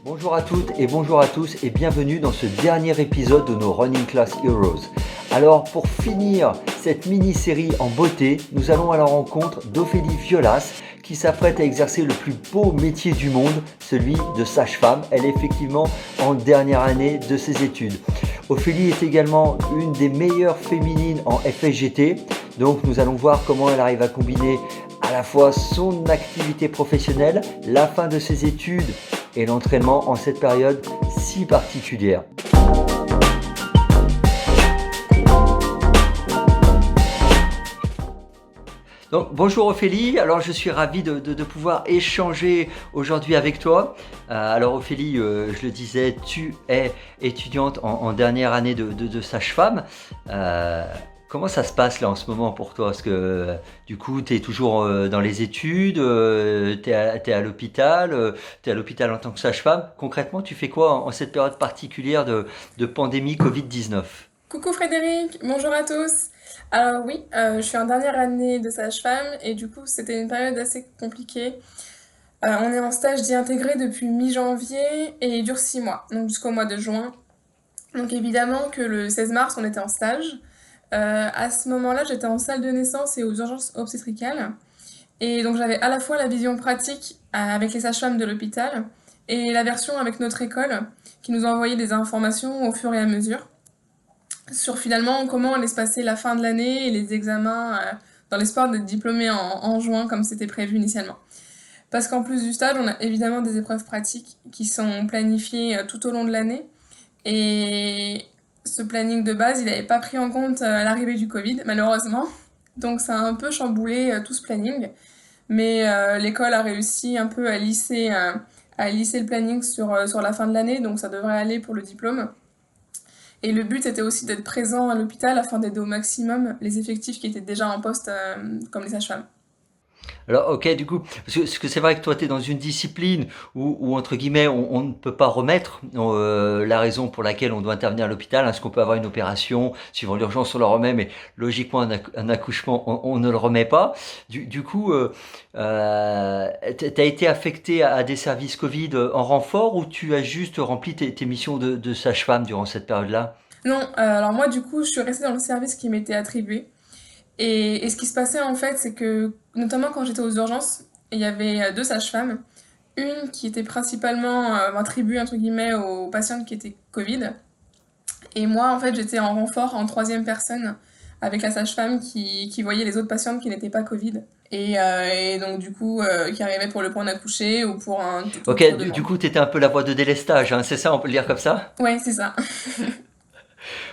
Bonjour à toutes et bonjour à tous et bienvenue dans ce dernier épisode de nos Running Class Heroes. Alors pour finir cette mini-série en beauté, nous allons à la rencontre d'Ophélie Violas qui s'apprête à exercer le plus beau métier du monde, celui de sage-femme. Elle est effectivement en dernière année de ses études. Ophélie est également une des meilleures féminines en FSGT, donc nous allons voir comment elle arrive à combiner à la fois son activité professionnelle, la fin de ses études et l'entraînement en cette période si particulière. Donc, bonjour Ophélie, alors je suis ravi de pouvoir échanger aujourd'hui avec toi. Alors Ophélie, je le disais, tu es étudiante en dernière année de sage-femme. Comment ça se passe là en ce moment pour toi? Parce que du coup, tu es toujours dans les études, tu es à l'hôpital, tu es à l'hôpital en tant que sage-femme. Concrètement, tu fais quoi en cette période particulière de pandémie Covid-19? Coucou Frédéric, bonjour à tous. Alors oui, je suis en dernière année de sage-femme et du coup c'était une période assez compliquée. On est en stage d'y intégrer depuis mi-janvier et il dure 6 mois, donc jusqu'au mois de juin. Donc évidemment que le 16 mars on était en stage. À ce moment-là j'étais en salle de naissance et aux urgences obstétricales. Et donc j'avais à la fois la vision pratique avec les sages-femmes de l'hôpital et la version avec notre école qui nous envoyait des informations au fur et à mesure sur finalement comment allait se passer la fin de l'année et les examens dans l'espoir d'être diplômé en juin comme c'était prévu initialement. Parce qu'en plus du stage, on a évidemment des épreuves pratiques qui sont planifiées tout au long de l'année. Et ce planning de base, il n'avait pas pris en compte l'arrivée du Covid, malheureusement. Donc ça a un peu chamboulé tout ce planning. Mais l'école a réussi un peu à lisser le planning sur la fin de l'année, donc ça devrait aller pour le diplôme. Et le but était aussi d'être présent à l'hôpital afin d'aider au maximum les effectifs qui étaient déjà en poste, comme les sages-femmes. Alors, ok, du coup, parce que c'est vrai que toi, tu es dans une discipline où, entre guillemets, on ne peut pas remettre la raison pour laquelle on doit intervenir à l'hôpital. Est-ce qu'on peut avoir une opération, suivant l'urgence, on le remet, mais logiquement, un accouchement, on ne le remet pas. Du coup, t'as été affecté à des services Covid en renfort ou tu as juste rempli tes missions de sage-femme durant cette période-là? Non, alors moi du coup, je suis restée dans le service qui m'était attribué. Et ce qui se passait en fait, c'est que, notamment quand j'étais aux urgences, il y avait deux sages-femmes. Une qui était principalement attribuée, entre guillemets, aux patientes qui étaient Covid. Et moi, en fait, j'étais en renfort en troisième personne avec la sage-femme qui voyait les autres patientes qui n'étaient pas Covid. Et donc, du coup, qui arrivaient pour le point d'accoucher ou pour toute Ok, autre du demande. coup, tu étais un peu la voie de délestage, hein, c'est ça, on peut le dire comme ça? Ouais, c'est ça.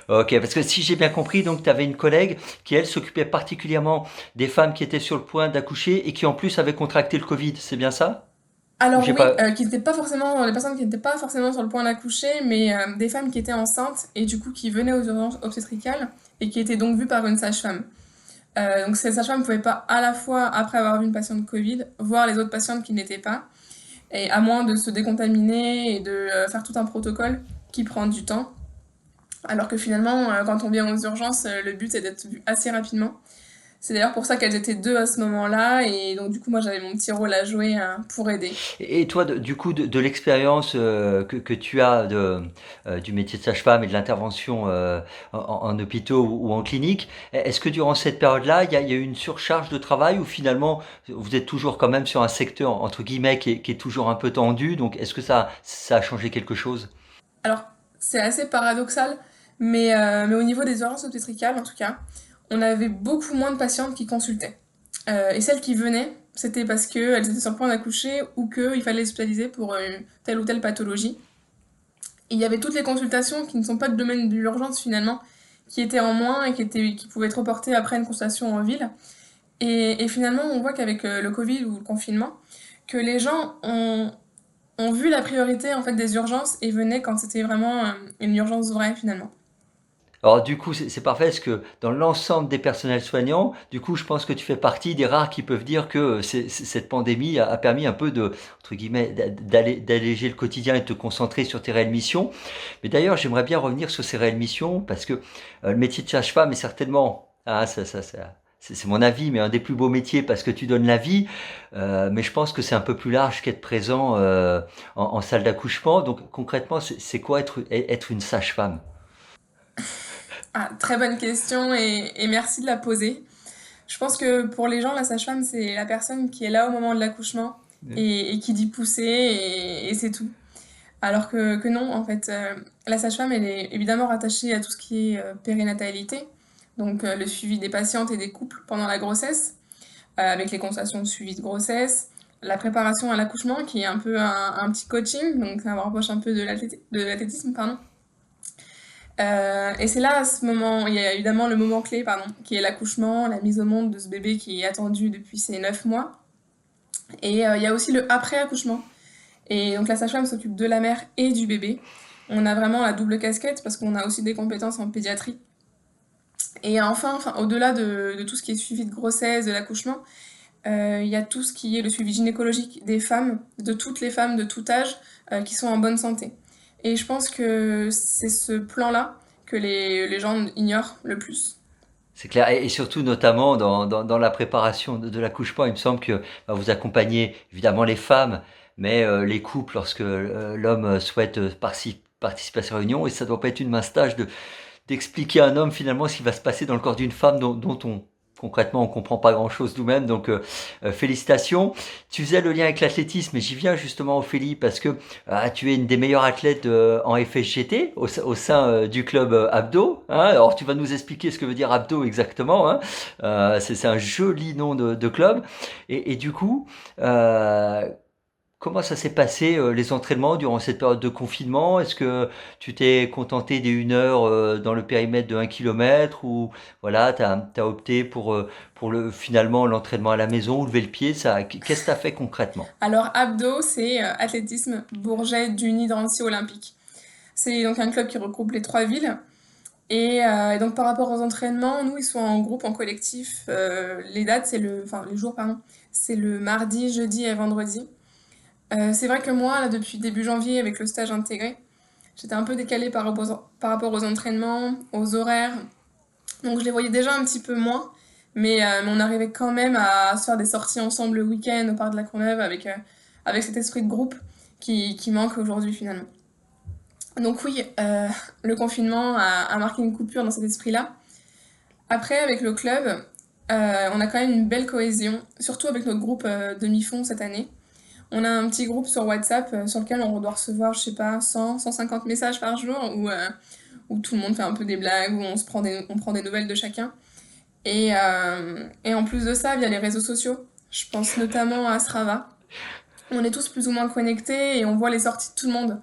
Ok, parce que si j'ai bien compris, donc tu avais une collègue qui, elle, s'occupait particulièrement des femmes qui étaient sur le point d'accoucher et qui, en plus, avaient contracté le Covid, c'est bien ça? Ou Alors j'ai oui, pas... qui n'étaient pas forcément, les personnes qui n'étaient pas forcément sur le point d'accoucher, mais des femmes qui étaient enceintes et du coup qui venaient aux urgences obstétricales et qui étaient donc vues par une sage-femme. Donc cette sage-femme ne pouvait pas à la fois, après avoir vu une patiente Covid, voir les autres patientes qui n'étaient pas, et à moins de se décontaminer et de faire tout un protocole qui prend du temps. Alors que finalement, quand on vient aux urgences, le but est d'être vu assez rapidement. C'est d'ailleurs pour ça qu'elles étaient deux à ce moment-là, et donc du coup moi j'avais mon petit rôle à jouer pour aider. Et toi, du coup, de l'expérience que tu as du métier de sage-femme et de l'intervention en hôpitaux ou en clinique, est-ce que durant cette période-là, il y a eu une surcharge de travail ou finalement, vous êtes toujours quand même sur un secteur, entre guillemets, qui est toujours un peu tendu, donc est-ce que ça a changé quelque chose? Alors c'est assez paradoxal, mais au niveau des urgences obstétricales en tout cas, on avait beaucoup moins de patientes qui consultaient. Et celles qui venaient, c'était parce qu'elles étaient sur le point d'accoucher ou qu'il fallait les hospitaliser pour telle ou telle pathologie. Et il y avait toutes les consultations qui ne sont pas de domaine de l'urgence finalement, qui étaient en moins et qui pouvaient être reportées après une consultation en ville. Et finalement, on voit qu'avec le Covid ou le confinement, que les gens ont vu la priorité en fait des urgences et venaient quand c'était vraiment une urgence vraie finalement. Alors du coup, c'est parfait parce que dans l'ensemble des personnels soignants, du coup, je pense que tu fais partie des rares qui peuvent dire que cette pandémie a permis un peu de, entre guillemets, d'alléger le quotidien et de te concentrer sur tes réelles missions. Mais d'ailleurs, j'aimerais bien revenir sur ces réelles missions parce que le métier de sage-femme est certainement, c'est mon avis, mais un des plus beaux métiers parce que tu donnes la vie. Mais je pense que c'est un peu plus large qu'être présent en salle d'accouchement. Donc concrètement, c'est quoi être une sage-femme? Ah, très bonne question et merci de la poser. Je pense que pour les gens, la sage-femme, c'est la personne qui est là au moment de l'accouchement et qui dit pousser et c'est tout. Alors que non, en fait, la sage-femme, elle est évidemment rattachée à tout ce qui est périnatalité, donc le suivi des patientes et des couples pendant la grossesse, avec les consultations de suivi de grossesse, la préparation à l'accouchement, qui est un peu un petit coaching, donc ça me rapproche un peu de l'athlétisme, pardon. Et c'est là, à ce moment, il y a évidemment le moment clé, pardon, qui est l'accouchement, la mise au monde de ce bébé qui est attendu depuis ses 9 mois. Et il y a aussi le après-accouchement. Et donc la sage-femme s'occupe de la mère et du bébé. On a vraiment la double casquette parce qu'on a aussi des compétences en pédiatrie. Et enfin au-delà de tout ce qui est suivi de grossesse, de l'accouchement, il y a tout ce qui est le suivi gynécologique des femmes, de toutes les femmes de tout âge, qui sont en bonne santé. Et je pense que c'est ce plan-là que les gens ignorent le plus. C'est clair, et surtout notamment dans la préparation de l'accouchement, il me semble que bah, vous accompagnez évidemment les femmes, mais les couples lorsque l'homme souhaite participer à ces réunions, et ça doit pas être une mince tâche d'expliquer à un homme finalement ce qui va se passer dans le corps d'une femme dont on concrètement on comprend pas grand chose nous-mêmes. Donc félicitations. Tu faisais le lien avec l'athlétisme, et j'y viens justement, Ophélie, parce que tu es une des meilleures athlètes en FSGT au sein du club Abdo, hein. Alors tu vas nous expliquer ce que veut dire Abdo exactement, hein. C'est un joli nom de club, et du coup comment ça s'est passé, les entraînements durant cette période de confinement? Est-ce que tu t'es contenté des 1 heure dans le périmètre de 1 kilomètre, ou voilà, t'as opté pour finalement l'entraînement à la maison, ou lever le pied, qu'est-ce que tu as fait concrètement? Alors Abdo, c'est athlétisme Bourget d'Uni Drancy Olympique. C'est donc un club qui regroupe les 3 villes. Et donc par rapport aux entraînements, nous ils sont en groupe, en collectif. Les dates, enfin les jours, pardon, c'est le mardi, jeudi et vendredi. C'est vrai que moi, là, depuis début janvier, avec le stage intégré, j'étais un peu décalée par rapport aux entraînements, aux horaires. Donc je les voyais déjà un petit peu moins. Mais on arrivait quand même à se faire des sorties ensemble le week-end au Parc de la Courneuve avec cet esprit de groupe qui manque aujourd'hui finalement. Donc oui, le confinement a marqué une coupure dans cet esprit-là. Après, avec le club, on a quand même une belle cohésion, surtout avec notre groupe demi-fond cette année. On a un petit groupe sur WhatsApp sur lequel on doit recevoir, je sais pas, 100, 150 messages par jour où tout le monde fait un peu des blagues, où on prend des nouvelles de chacun. Et en plus de ça, via les réseaux sociaux, je pense notamment à Strava, on est tous plus ou moins connectés et on voit les sorties de tout le monde.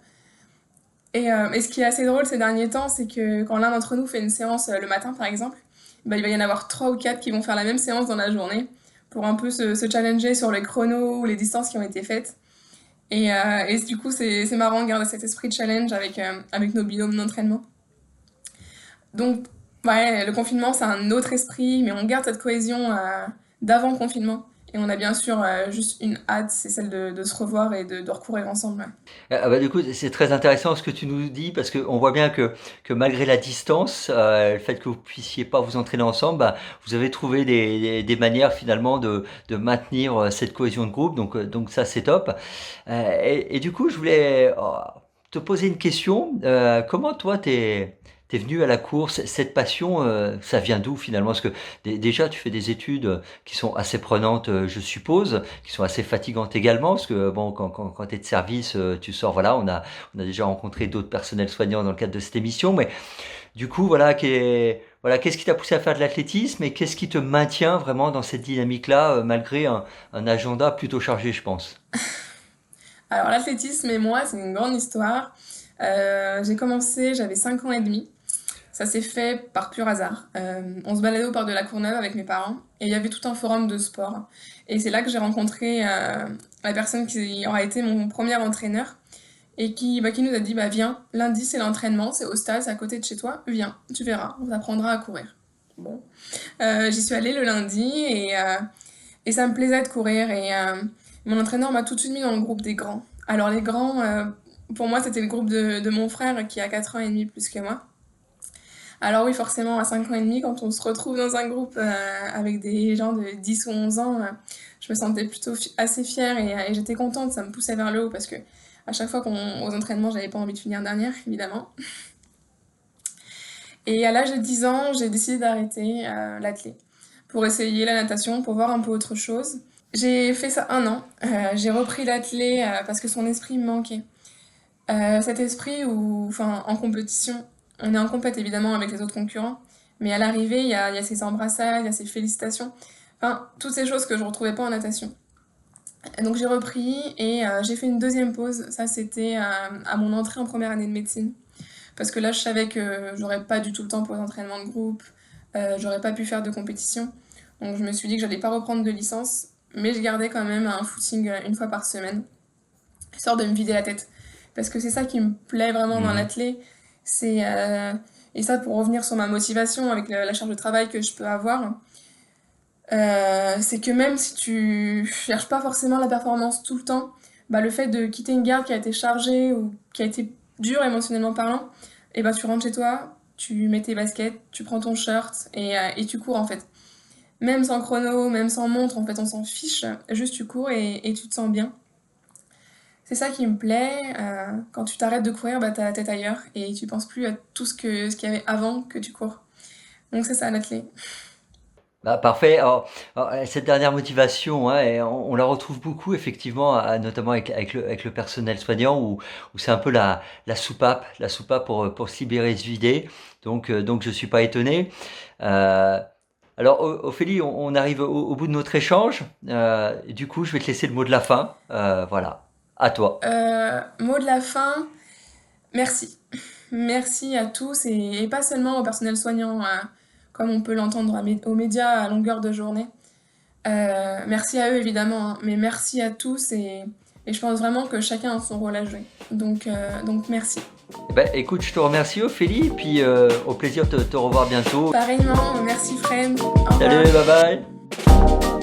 Et ce qui est assez drôle ces derniers temps, c'est que quand l'un d'entre nous fait une séance le matin, par exemple, bah, il va y en avoir 3 ou 4 qui vont faire la même séance dans la journée pour un peu se challenger sur les chronos ou les distances qui ont été faites. Et du coup, c'est marrant de garder cet esprit de challenge avec nos binômes d'entraînement. Donc, ouais, le confinement, c'est un autre esprit, mais on garde cette cohésion d'avant-confinement. Et on a bien sûr juste une hâte, c'est celle de se revoir et de recourir ensemble. Ouais. Bah, du coup, c'est très intéressant ce que tu nous dis, parce qu'on voit bien que malgré la distance, le fait que vous puissiez pas vous entraîner ensemble, bah, vous avez trouvé des manières finalement de maintenir cette cohésion de groupe. Donc ça, c'est top. Et du coup, je voulais te poser une question. Comment toi, t'es venu à la course? Cette passion, ça vient d'où finalement? Parce que déjà, tu fais des études qui sont assez prenantes, je suppose, qui sont assez fatigantes également, parce que bon, quand tu es de service, tu sors, voilà, on a déjà rencontré d'autres personnels soignants dans le cadre de cette émission, mais du coup, voilà, voilà, qu'est-ce qui t'a poussé à faire de l'athlétisme, et qu'est-ce qui te maintient vraiment dans cette dynamique-là, malgré un agenda plutôt chargé, je pense? Alors l'athlétisme et moi, c'est une grande histoire. J'ai commencé, j'avais 5 ans et demi. Ça s'est fait par pur hasard. On se baladait au parc de la Courneuve avec mes parents et il y avait tout un forum de sport. Et c'est là que j'ai rencontré la personne qui aura été mon premier entraîneur et qui nous a dit bah viens, lundi c'est l'entraînement, c'est au stade, c'est à côté de chez toi, viens, tu verras, on t'apprendra à courir. Bon, j'y suis allée le lundi et ça me plaisait de courir et mon entraîneur m'a tout de suite mis dans le groupe des grands. Alors les grands, pour moi c'était le groupe de mon frère qui a 4 ans et demi plus que moi. Alors oui, forcément, à 5 ans et demi, quand on se retrouve dans un groupe avec des gens de 10 ou 11 ans, je me sentais plutôt assez fière et j'étais contente, ça me poussait vers le haut parce que à chaque fois aux entraînements, j'avais pas envie de finir dernière, évidemment. Et à l'âge de 10 ans, j'ai décidé d'arrêter l'athlé pour essayer la natation, pour voir un peu autre chose. J'ai fait ça un an. J'ai repris l'athlé parce que son esprit me manquait. Cet esprit où, enfin, en compétition, on est en compète évidemment avec les autres concurrents, mais à l'arrivée, il y a ces embrassades, il y a ces félicitations, enfin, toutes ces choses que je retrouvais pas en natation. Et donc j'ai repris et j'ai fait une deuxième pause. Ça, c'était à mon entrée en première année de médecine. Parce que là, je savais que j'aurais pas du tout le temps pour les entraînements de groupe, j'aurais pas pu faire de compétition. Donc je me suis dit que j'allais pas reprendre de licence, mais je gardais quand même un footing une fois par semaine, histoire de me vider la tête. Parce que c'est ça qui me plaît vraiment dans Mhm. l'athlé, c'est... et ça, pour revenir sur ma motivation avec la charge de travail que je peux avoir, c'est que même si tu cherches pas forcément la performance tout le temps, bah, le fait de quitter une garde qui a été chargée ou qui a été dure émotionnellement parlant, et bah, tu rentres chez toi, tu mets tes baskets, tu prends ton shirt et tu cours en fait. Même sans chrono, même sans montre, en fait on s'en fiche, juste tu cours et tu te sens bien. C'est ça qui me plaît, quand tu t'arrêtes de courir, bah, t'as la tête ailleurs et tu penses plus à tout ce qu'il y avait avant que tu cours. Donc c'est ça l'athlé. Bah, parfait. Cette dernière motivation, hein, et on la retrouve beaucoup effectivement, notamment avec le personnel soignant, où c'est un peu la soupape pour se libérer, se vider. Donc je suis pas étonné. Euh, alors Ophélie, on arrive au bout de notre échange. Du coup, je vais te laisser le mot de la fin. Voilà, à toi. Mot de la fin, merci. Merci à tous et pas seulement au personnel soignant, comme on peut l'entendre aux médias à longueur de journée. Merci à eux évidemment, hein, mais merci à tous et je pense vraiment que chacun a son rôle à jouer. Donc merci. Eh ben, écoute, je te remercie Ophélie, et puis au plaisir de te revoir bientôt. Pareillement, merci Fred, au Salut, revoir. bye bye.